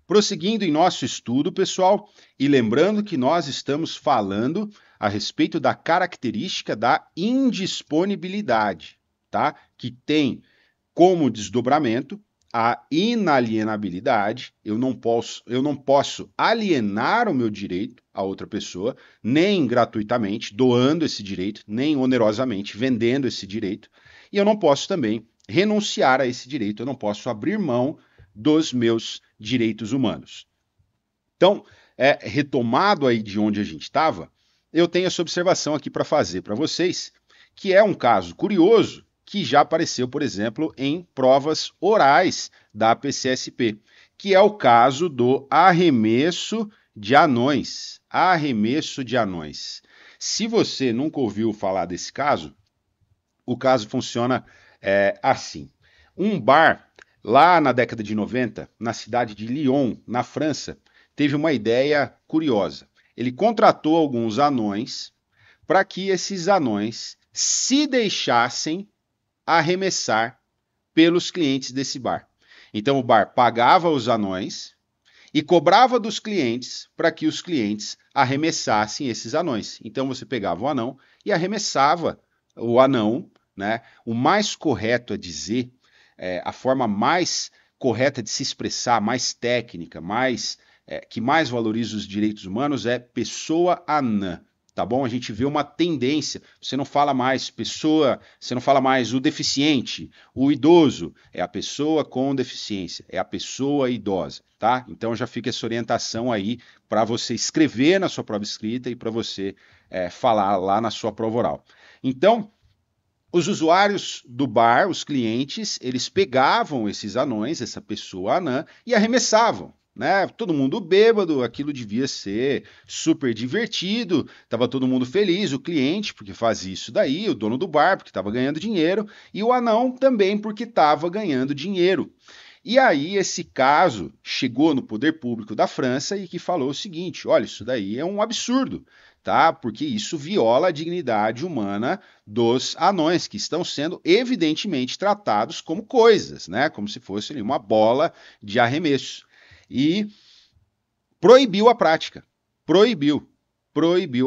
Prosseguindo em nosso estudo, pessoal, e lembrando que nós estamos falando a respeito da característica da indisponibilidade, tá? Que tem como desdobramento a inalienabilidade. Eu não posso alienar o meu direito a outra pessoa, nem gratuitamente, doando esse direito, nem onerosamente, vendendo esse direito. E eu não posso também renunciar a esse direito, eu não posso abrir mão dos meus direitos humanos. Então, retomado aí de onde a gente estava, eu tenho essa observação aqui para fazer para vocês, que é um caso curioso que já apareceu, por exemplo, em provas orais da PCSP, que é o caso do arremesso de anões. Arremesso de anões. Se você nunca ouviu falar desse caso, o caso funciona assim. Um bar, lá na década de 90, na cidade de Lyon, na França, teve uma ideia curiosa. Ele contratou alguns anões para que esses anões se deixassem arremessar pelos clientes desse bar. Então o bar pagava os anões e cobrava dos clientes para que os clientes arremessassem esses anões. Então você pegava o anão e arremessava o anão, né? O mais correto a dizer, a forma mais correta de se expressar, mais técnica, que mais valoriza os direitos humanos é pessoa anã. Tá bom? A gente vê uma tendência. Você não fala mais pessoa, você não fala mais o deficiente, o idoso. É a pessoa com deficiência, é a pessoa idosa, tá? Então já fica essa orientação aí para você escrever na sua prova escrita e para você falar lá na sua prova oral. Então, os usuários do bar, os clientes, eles pegavam esses anões, essa pessoa anã, e arremessavam. Né? Todo mundo bêbado, aquilo devia ser super divertido, estava todo mundo feliz, o cliente, porque fazia isso daí, o dono do bar, porque estava ganhando dinheiro, e o anão também, porque estava ganhando dinheiro. E aí esse caso chegou no poder público da França e que falou o seguinte: olha, isso daí é um absurdo, tá? Porque isso viola a dignidade humana dos anões, que estão sendo evidentemente tratados como coisas, né? Como se fosse uma bola de arremesso. E proibiu a prática, proibiu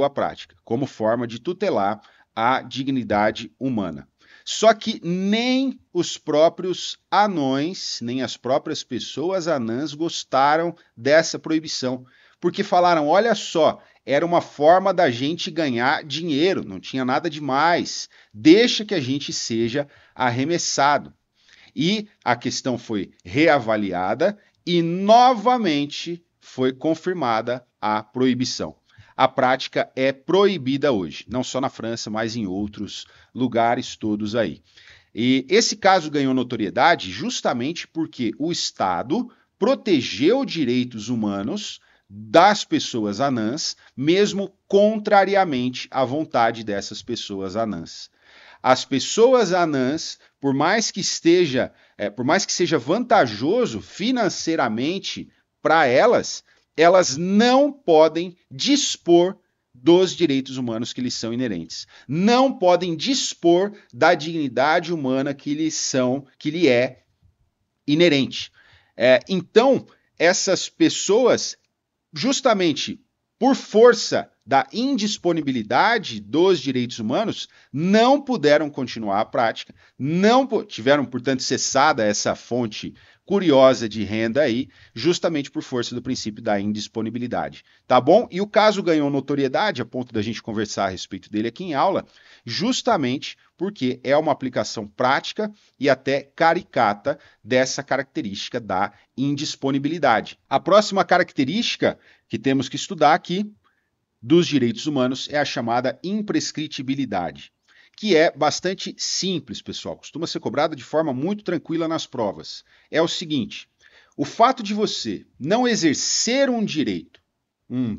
a prática, como forma de tutelar a dignidade humana. Só que nem os próprios anões, nem as próprias pessoas anãs gostaram dessa proibição, porque falaram, olha só, era uma forma da gente ganhar dinheiro, não tinha nada demais, deixa que a gente seja arremessado. E a questão foi reavaliada e novamente foi confirmada a proibição. A prática é proibida hoje, não só na França, mas em outros lugares todos aí. E esse caso ganhou notoriedade justamente porque o Estado protegeu direitos humanos das pessoas anãs, mesmo contrariamente à vontade dessas pessoas anãs. As pessoas anãs, por mais que seja vantajoso financeiramente para elas, elas não podem dispor dos direitos humanos que lhes são inerentes. Não podem dispor da dignidade humana que lhe é inerente. Então, essas pessoas, justamente por força da indisponibilidade dos direitos humanos, não puderam continuar a prática, não tiveram, portanto, cessada essa fonte curiosa de renda aí, justamente por força do princípio da indisponibilidade. Tá bom? E o caso ganhou notoriedade, a ponto da gente conversar a respeito dele aqui em aula, justamente porque é uma aplicação prática e até caricata dessa característica da indisponibilidade. A próxima característica que temos que estudar aqui dos direitos humanos é a chamada imprescritibilidade, que é bastante simples, pessoal, costuma ser cobrada de forma muito tranquila nas provas. É o seguinte: o fato de você não exercer um direito,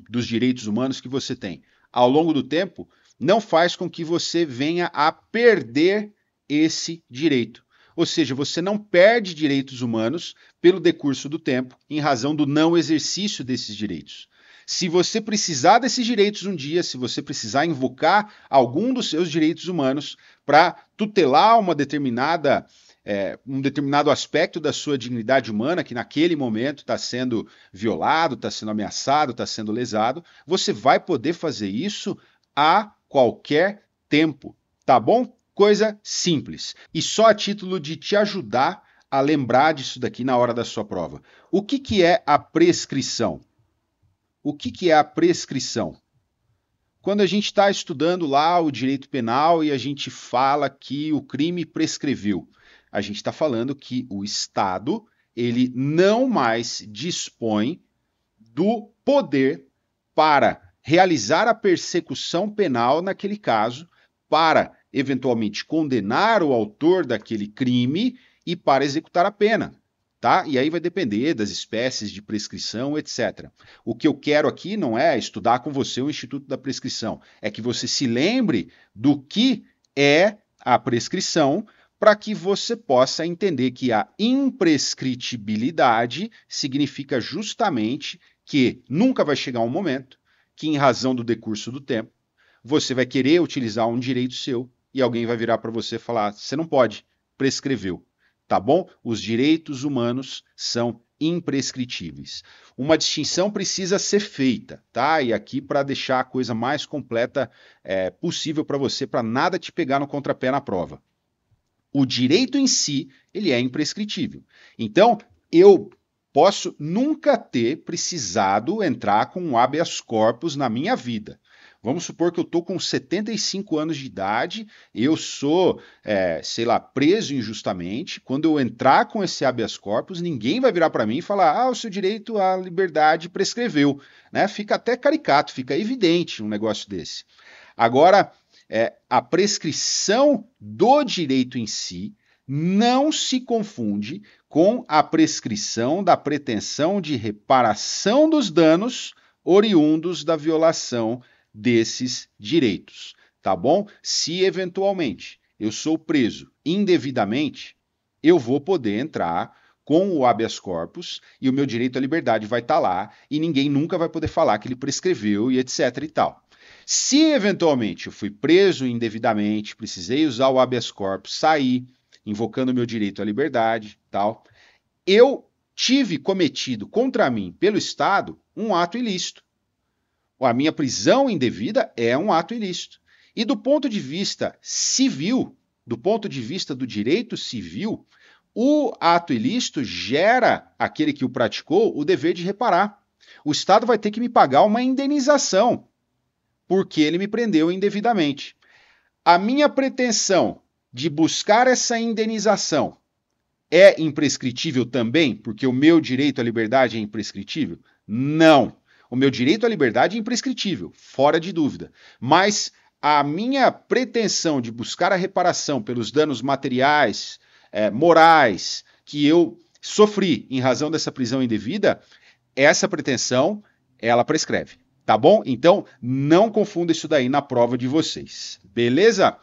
dos direitos humanos que você tem, ao longo do tempo, não faz com que você venha a perder esse direito. Ou seja, você não perde direitos humanos pelo decurso do tempo, em razão do não exercício desses direitos. Se você precisar desses direitos um dia, se você precisar invocar algum dos seus direitos humanos para tutelar uma determinada um determinado aspecto da sua dignidade humana que naquele momento está sendo violado, está sendo ameaçado, está sendo lesado, você vai poder fazer isso a qualquer tempo, tá bom? Coisa simples. E só a título de te ajudar a lembrar disso daqui na hora da sua prova. O que é a prescrição? O que é a prescrição? Quando a gente está estudando lá o direito penal e a gente fala que o crime prescreveu, a gente está falando que o Estado ele não mais dispõe do poder para realizar a persecução penal naquele caso, para eventualmente condenar o autor daquele crime e para executar a pena. Tá? E aí vai depender das espécies de prescrição, etc. O que eu quero aqui não é estudar com você o Instituto da Prescrição, é que você se lembre do que é a prescrição para que você possa entender que a imprescritibilidade significa justamente que nunca vai chegar um momento que, em razão do decurso do tempo, você vai querer utilizar um direito seu e alguém vai virar para você e falar: você não pode, prescreveu. Tá bom? Os direitos humanos são imprescritíveis. Uma distinção precisa ser feita, tá? E aqui para deixar a coisa mais completa possível para você, para nada te pegar no contrapé na prova. O direito em si, ele é imprescritível. Então, eu posso nunca ter precisado entrar com um habeas corpus na minha vida. Vamos supor que eu estou com 75 anos de idade, eu sou, sei lá, preso injustamente. Quando eu entrar com esse habeas corpus, ninguém vai virar para mim e falar: o seu direito à liberdade prescreveu. Né? Fica até caricato, fica evidente um negócio desse. Agora, a prescrição do direito em si não se confunde com a prescrição da pretensão de reparação dos danos oriundos da violação desses direitos, tá bom? Se eventualmente eu sou preso indevidamente, eu vou poder entrar com o habeas corpus e o meu direito à liberdade vai estar lá e ninguém nunca vai poder falar que ele prescreveu e etc e tal. Se eventualmente eu fui preso indevidamente, precisei usar o habeas corpus, saí invocando o meu direito à liberdade, tal, eu tive cometido contra mim pelo Estado um ato ilícito. A minha prisão indevida é um ato ilícito. E do ponto de vista civil, do ponto de vista do direito civil, o ato ilícito gera aquele que o praticou o dever de reparar. O Estado vai ter que me pagar uma indenização, porque ele me prendeu indevidamente. A minha pretensão de buscar essa indenização é imprescritível também, porque o meu direito à liberdade é imprescritível? Não. O meu direito à liberdade é imprescritível, fora de dúvida. Mas a minha pretensão de buscar a reparação pelos danos materiais, morais, que eu sofri em razão dessa prisão indevida, essa pretensão, ela prescreve. Tá bom? Então, não confunda isso daí na prova de vocês. Beleza?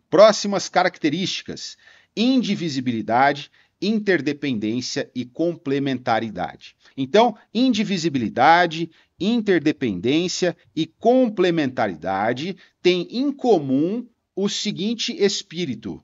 Próximas características: indivisibilidade, interdependência e complementaridade. Então, indivisibilidade, interdependência e complementaridade têm em comum o seguinte espírito: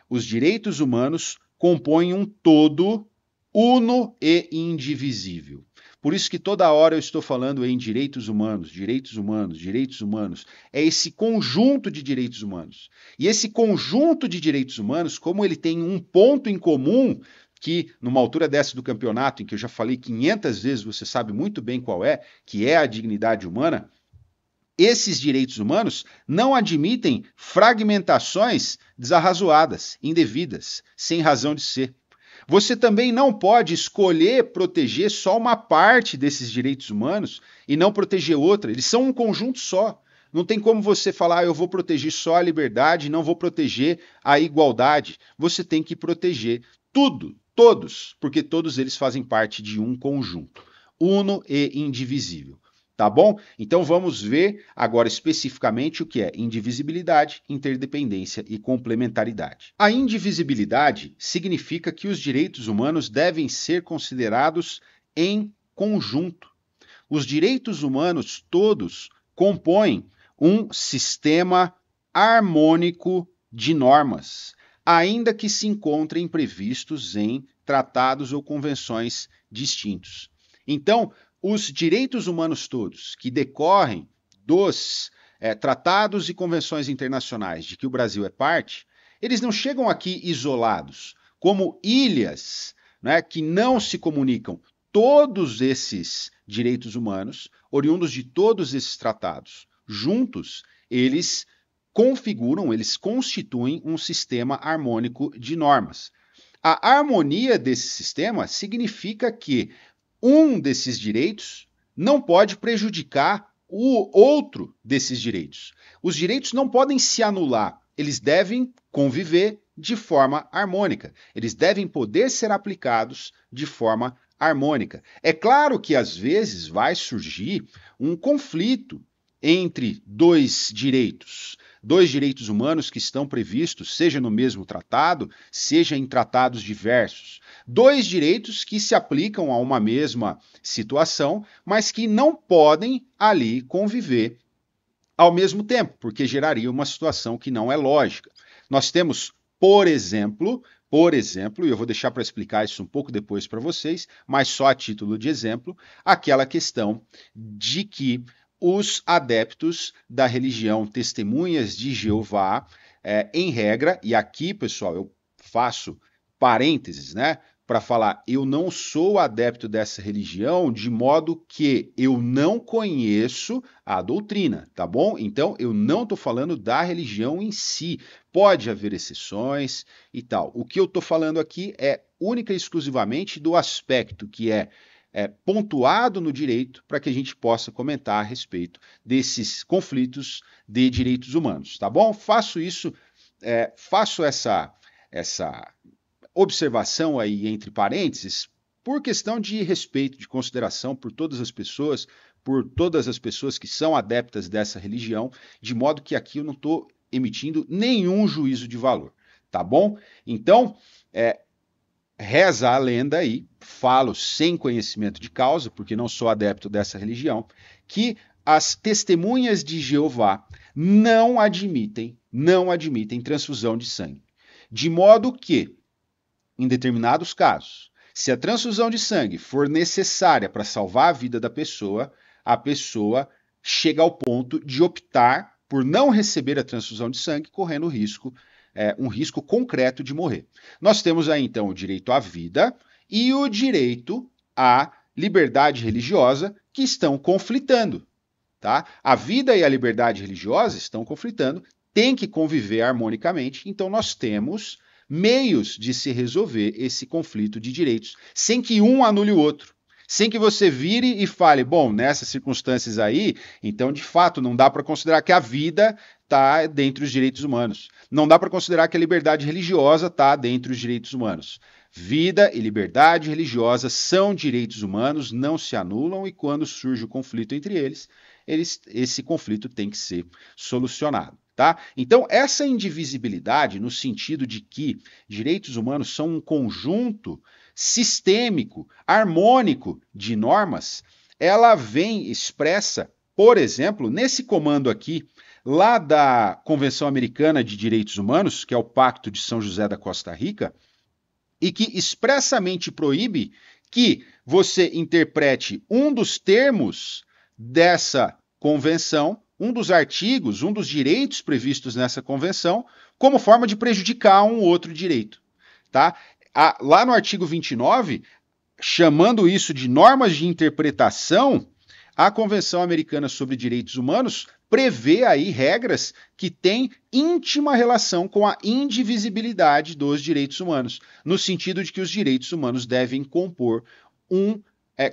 os direitos humanos compõem um todo uno e indivisível. Por isso que toda hora eu estou falando em direitos humanos, direitos humanos, direitos humanos. É esse conjunto de direitos humanos. E esse conjunto de direitos humanos, como ele tem um ponto em comum, que numa altura dessa do campeonato, em que eu já falei 500 vezes, você sabe muito bem qual é, que é a dignidade humana, esses direitos humanos não admitem fragmentações desarrazoadas, indevidas, sem razão de ser. Você também não pode escolher proteger só uma parte desses direitos humanos e não proteger outra. Eles são um conjunto só. Não tem como você falar: eu vou proteger só a liberdade e não vou proteger a igualdade. Você tem que proteger tudo, todos, porque todos eles fazem parte de um conjunto, uno e indivisível. Tá bom? Então vamos ver agora especificamente o que é indivisibilidade, interdependência e complementaridade. A indivisibilidade significa que os direitos humanos devem ser considerados em conjunto. Os direitos humanos todos compõem um sistema harmônico de normas. ainda que se encontrem previstos em tratados ou convenções distintos. Então, os direitos humanos todos que decorrem dos tratados e convenções internacionais de que o Brasil é parte, eles não chegam aqui isolados, como ilhas, né, que não se comunicam. Todos esses direitos humanos, oriundos de todos esses tratados, juntos, eles configuram, eles constituem um sistema harmônico de normas. A harmonia desse sistema significa que um desses direitos não pode prejudicar o outro desses direitos. Os direitos não podem se anular, eles devem conviver de forma harmônica, eles devem poder ser aplicados de forma harmônica. É claro que às vezes vai surgir um conflito entre dois direitos humanos que estão previstos, seja no mesmo tratado, seja em tratados diversos. Dois direitos que se aplicam a uma mesma situação, mas que não podem ali conviver ao mesmo tempo, porque geraria uma situação que não é lógica. Nós temos, por exemplo, e eu vou deixar para explicar isso um pouco depois para vocês, mas só a título de exemplo, aquela questão de que os adeptos da religião Testemunhas de Jeová, em regra, e aqui, pessoal, eu faço parênteses, né, para falar, eu não sou adepto dessa religião, de modo que eu não conheço a doutrina, tá bom? Então, eu não estou falando da religião em si. Pode haver exceções e tal. O que eu estou falando aqui é única e exclusivamente do aspecto que é pontuado no direito para que a gente possa comentar a respeito desses conflitos de direitos humanos, tá bom? Faço essa observação aí entre parênteses por questão de respeito, de consideração por todas as pessoas que são adeptas dessa religião, de modo que aqui eu não estou emitindo nenhum juízo de valor, tá bom? Então, reza a lenda aí, falo sem conhecimento de causa, porque não sou adepto dessa religião, que as testemunhas de Jeová não admitem transfusão de sangue. De modo que, em determinados casos, se a transfusão de sangue for necessária para salvar a vida da pessoa, a pessoa chega ao ponto de optar por não receber a transfusão de sangue, correndo um risco concreto de morrer. Nós temos aí, então, o direito à vida e o direito à liberdade religiosa, que estão conflitando. Tá? A vida e a liberdade religiosa estão conflitando, têm que conviver harmonicamente, então nós temos meios de se resolver esse conflito de direitos, sem que um anule o outro. Sem que você vire e fale, bom, nessas circunstâncias aí, então de fato não dá para considerar que a vida está dentre os direitos humanos. Não dá para considerar que a liberdade religiosa está dentre os direitos humanos. Vida e liberdade religiosa são direitos humanos, não se anulam e quando surge o conflito entre eles, esse conflito tem que ser solucionado. Tá? Então, essa indivisibilidade, no sentido de que direitos humanos são um conjunto sistêmico, harmônico de normas, ela vem expressa, por exemplo, nesse comando aqui, lá da Convenção Americana de Direitos Humanos, que é o Pacto de São José da Costa Rica, e que expressamente proíbe que você interprete um dos termos dessa convenção, um dos artigos, um dos direitos previstos nessa convenção, como forma de prejudicar um outro direito. Tá? Lá no artigo 29, chamando isso de normas de interpretação, a Convenção Americana sobre Direitos Humanos prevê aí regras que têm íntima relação com a indivisibilidade dos direitos humanos, no sentido de que os direitos humanos devem compor um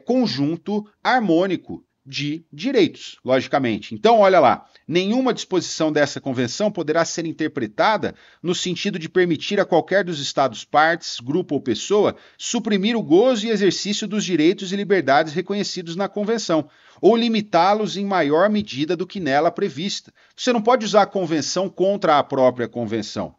conjunto harmônico de direitos, logicamente. Então, olha lá, nenhuma disposição dessa convenção poderá ser interpretada no sentido de permitir a qualquer dos Estados partes, grupo ou pessoa suprimir o gozo e exercício dos direitos e liberdades reconhecidos na convenção, ou limitá-los em maior medida do que nela prevista. Você não pode usar a convenção contra a própria convenção.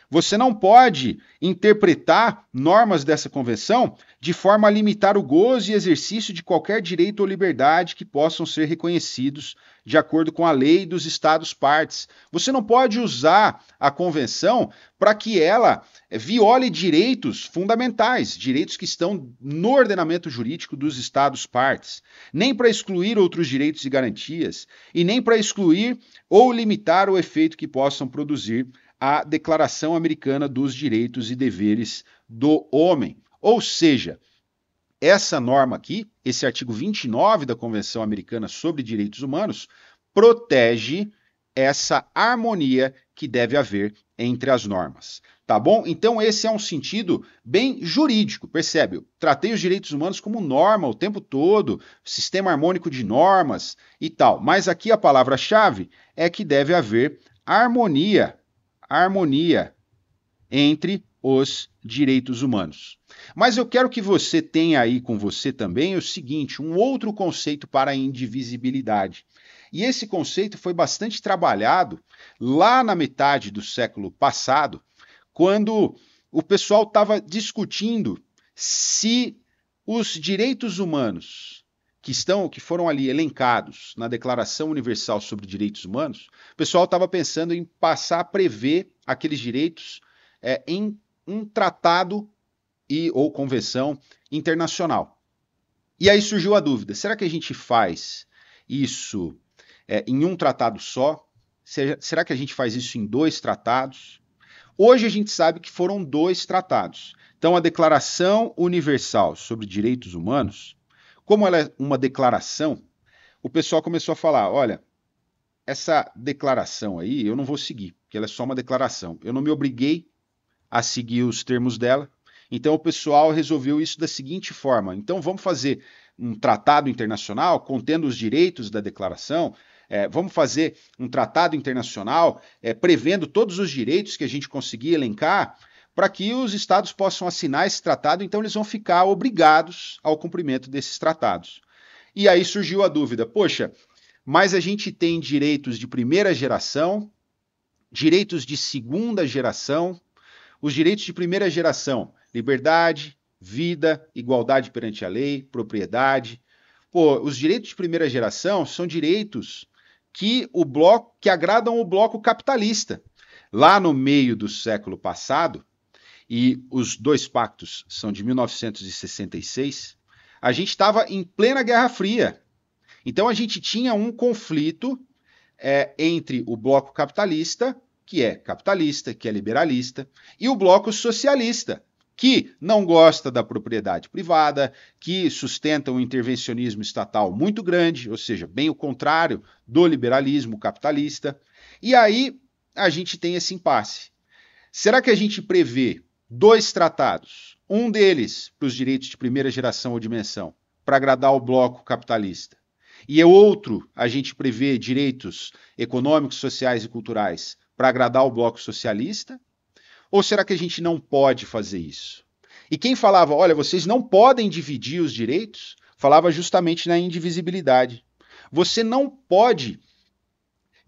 Você não pode interpretar normas dessa convenção de forma a limitar o gozo e exercício de qualquer direito ou liberdade que possam ser reconhecidos de acordo com a lei dos Estados partes. Você não pode usar a convenção para que ela viole direitos fundamentais, direitos que estão no ordenamento jurídico dos Estados partes, nem para excluir outros direitos e garantias, e nem para excluir ou limitar o efeito que possam produzir a Declaração Americana dos Direitos e Deveres do Homem. Ou seja, essa norma aqui, esse artigo 29 da Convenção Americana sobre Direitos Humanos, protege essa harmonia que deve haver entre as normas. Tá bom? Então esse é um sentido bem jurídico, percebe? Eu tratei os direitos humanos como norma o tempo todo, sistema harmônico de normas e tal. Mas aqui a palavra-chave é que deve haver harmonia entre os direitos humanos. Mas eu quero que você tenha aí com você também o seguinte, um outro conceito para a indivisibilidade. E esse conceito foi bastante trabalhado lá na metade do século passado, quando o pessoal estava discutindo se os direitos humanos que foram ali elencados na Declaração Universal sobre Direitos Humanos, o pessoal estava pensando em passar a prever aqueles direitos em um tratado ou convenção internacional. E aí surgiu a dúvida, será que a gente faz isso em um tratado só? Será que a gente faz isso em 2 tratados? Hoje a gente sabe que foram 2 tratados. Então a Declaração Universal sobre Direitos Humanos, como ela é uma declaração, o pessoal começou a falar, olha, essa declaração aí eu não vou seguir, porque ela é só uma declaração. Eu não me obriguei a seguir os termos dela. Então o pessoal resolveu isso da seguinte forma. Então vamos fazer um tratado internacional contendo os direitos da declaração, vamos fazer um tratado internacional prevendo todos os direitos que a gente conseguir elencar para que os estados possam assinar esse tratado, então eles vão ficar obrigados ao cumprimento desses tratados. E aí surgiu a dúvida, poxa, mas a gente tem direitos de primeira geração, direitos de segunda geração. Os direitos de primeira geração, liberdade, vida, igualdade perante a lei, propriedade. Os direitos de primeira geração são direitos que agradam o bloco capitalista. Lá no meio do século passado, e os 2 pactos são de 1966, a gente estava em plena Guerra Fria. Então a gente tinha um conflito entre o bloco capitalista, que é liberalista, e o bloco socialista, que não gosta da propriedade privada, que sustenta um intervencionismo estatal muito grande, ou seja, bem o contrário do liberalismo capitalista. E aí a gente tem esse impasse. Será que a gente prevê 2 tratados, um deles para os direitos de primeira geração ou dimensão, para agradar o bloco capitalista, e outro a gente prevê direitos econômicos, sociais e culturais para agradar o bloco socialista? Ou será que a gente não pode fazer isso? E quem falava, olha, vocês não podem dividir os direitos, falava justamente na indivisibilidade. Você não pode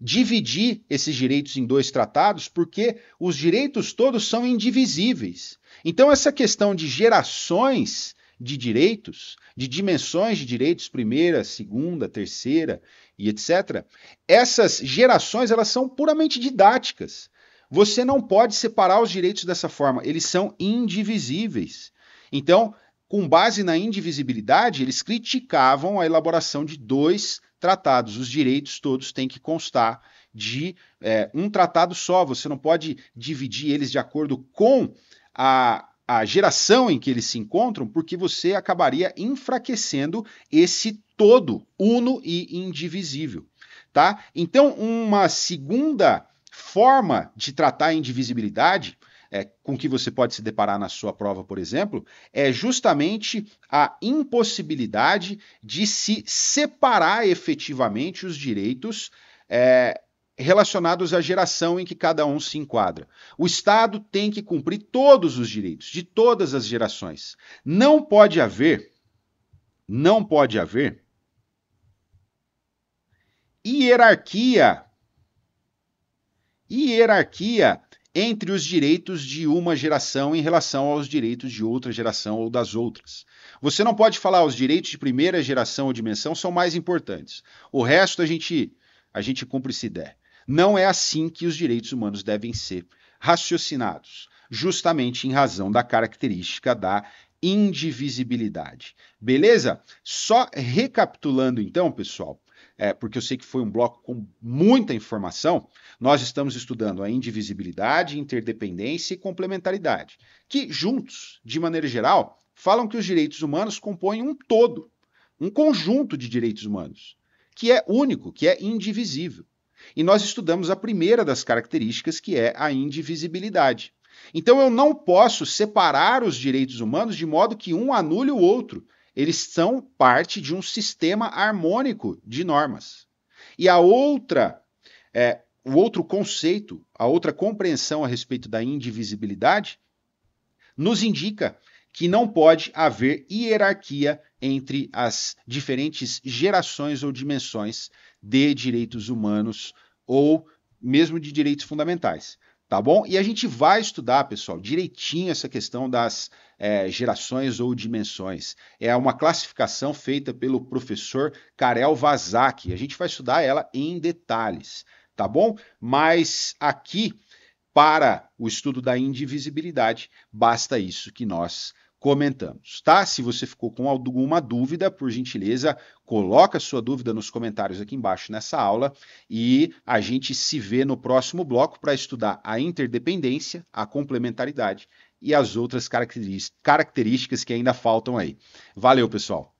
dividir esses direitos em 2 tratados porque os direitos todos são indivisíveis. Então essa questão de gerações de direitos, de dimensões de direitos, primeira, segunda, terceira e etc., essas gerações elas são puramente didáticas. Você não pode separar os direitos dessa forma, eles são indivisíveis. Então, com base na indivisibilidade, eles criticavam a elaboração de 2 tratados. Os direitos todos têm que constar de um tratado só, você não pode dividir eles de acordo com a geração em que eles se encontram, porque você acabaria enfraquecendo esse todo uno e indivisível. Tá? Então, uma segunda forma de tratar a indivisibilidade, com que você pode se deparar na sua prova, por exemplo, é justamente a impossibilidade de se separar efetivamente os direitos relacionados à geração em que cada um se enquadra. O Estado tem que cumprir todos os direitos de todas as gerações. Não pode haver hierarquia entre os direitos de uma geração em relação aos direitos de outra geração ou das outras. Você não pode falar os direitos de primeira geração ou dimensão são mais importantes. O resto a gente cumpre essa ideia. Não é assim que os direitos humanos devem ser raciocinados, justamente em razão da característica da indivisibilidade. Beleza? Só recapitulando então, pessoal, porque eu sei que foi um bloco com muita informação, nós estamos estudando a indivisibilidade, interdependência e complementaridade, que juntos, de maneira geral, falam que os direitos humanos compõem um todo, um conjunto de direitos humanos, que é único, que é indivisível. E nós estudamos a primeira das características, que é a indivisibilidade. Então eu não posso separar os direitos humanos de modo que um anule o outro. Eles são parte de um sistema harmônico de normas. E o outro conceito, a outra compreensão a respeito da indivisibilidade, nos indica que não pode haver hierarquia entre as diferentes gerações ou dimensões de direitos humanos ou mesmo de direitos fundamentais. Tá bom? E a gente vai estudar, pessoal, direitinho essa questão das gerações ou dimensões. É uma classificação feita pelo professor Karel Vazak. A gente vai estudar ela em detalhes, tá bom? Mas aqui, para o estudo da indivisibilidade, basta isso que nós comentamos, tá? Se você ficou com alguma dúvida, por gentileza, coloca sua dúvida nos comentários aqui embaixo nessa aula e a gente se vê no próximo bloco para estudar a interdependência, a complementaridade e as outras características que ainda faltam aí. Valeu, pessoal!